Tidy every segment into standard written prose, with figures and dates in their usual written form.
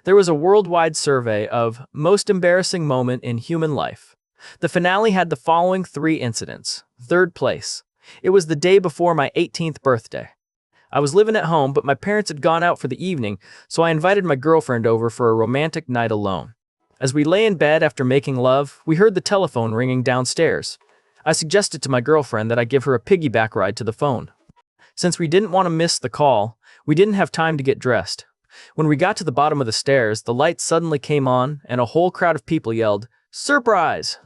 There was a worldwide survey of most embarrassing moment in human life. The finale had the following three incidents. Third place. It was the day before my 18th birthday. I was living at home, but my parents had gone out for the evening, so I invited my girlfriend over for a romantic night alone. As we lay in bed after making love, we heard the telephone ringing downstairs. I suggested to my girlfriend that I give her a piggyback ride to the phone. Since we didn't want to miss the call, we didn't have time to get dressed. When we got to the bottom of the stairs, the lights suddenly came on, and a whole crowd of people yelled, "Surprise!"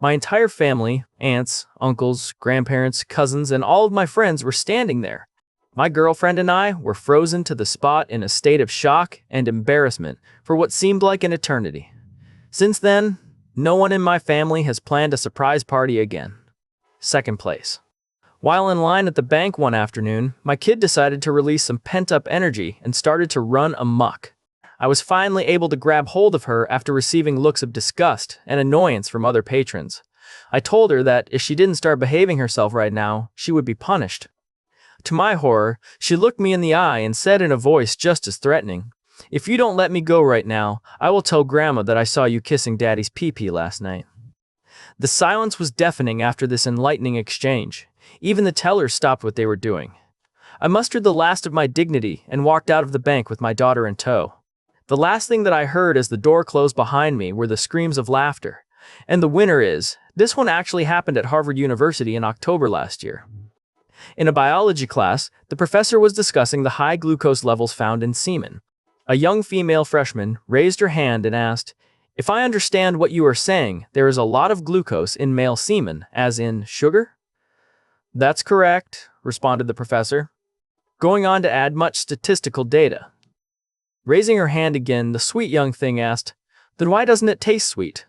My entire family, aunts, uncles, grandparents, cousins, and all of my friends were standing there. My girlfriend and I were frozen to the spot in a state of shock and embarrassment for what seemed like an eternity. Since then, no one in my family has planned a surprise party again. Second place. While in line at the bank one afternoon, my kid decided to release some pent-up energy and started to run amok. I was finally able to grab hold of her after receiving looks of disgust and annoyance from other patrons. I told her that if she didn't start behaving herself right now, she would be punished. To my horror, she looked me in the eye and said in a voice just as threatening, "If you don't let me go right now, I will tell Grandma that I saw you kissing Daddy's pee-pee last night." The silence was deafening after this enlightening exchange. Even the tellers stopped what they were doing. I mustered the last of my dignity and walked out of the bank with my daughter in tow. The last thing that I heard as the door closed behind me were the screams of laughter. And the winner is, this one actually happened at Harvard University in October last year. In a biology class, the professor was discussing the high glucose levels found in semen. A young female freshman raised her hand and asked, "If I understand what you are saying, there is a lot of glucose in male semen, as in sugar?" "That's correct," responded the professor, going on to add much statistical data. Raising her hand again, the sweet young thing asked, "Then why doesn't it taste sweet?"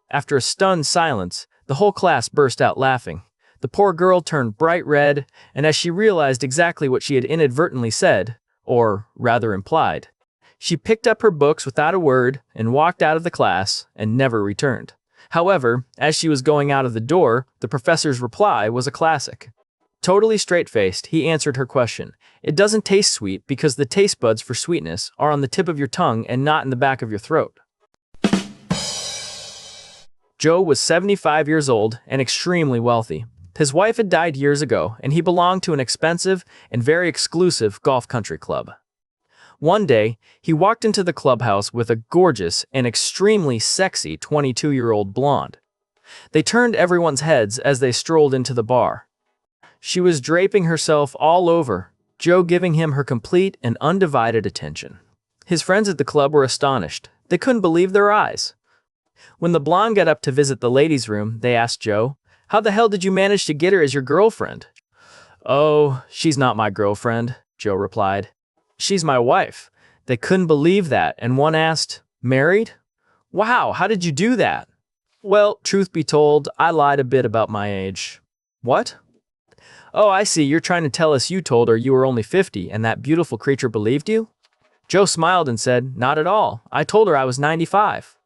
After a stunned silence, the whole class burst out laughing. The poor girl turned bright red, and as she realized exactly what she had inadvertently said, or rather implied, she picked up her books without a word and walked out of the class and never returned. However, as she was going out of the door, the professor's reply was a classic. Totally straight-faced, he answered her question. "It doesn't taste sweet because the taste buds for sweetness are on the tip of your tongue and not in the back of your throat." Joe was 75 years old and extremely wealthy. His wife had died years ago, and he belonged to an expensive and very exclusive golf country club. One day, he walked into the clubhouse with a gorgeous and extremely sexy 22-year-old blonde. They turned everyone's heads as they strolled into the bar. She was draping herself all over, Joe giving him her complete and undivided attention. His friends at the club were astonished. They couldn't believe their eyes. When the blonde got up to visit the ladies' room, they asked Joe, "How the hell did you manage to get her as your girlfriend?" "Oh, she's not my girlfriend," Joe replied. "She's my wife." They couldn't believe that, and one asked, "Married? Wow, how did you do that?" "Well, truth be told, I lied a bit about my age." "What?" "Oh, I see, you're trying to tell us you told her you were only 50 and that beautiful creature believed you?" Joe smiled and said, "Not at all. I told her I was 95.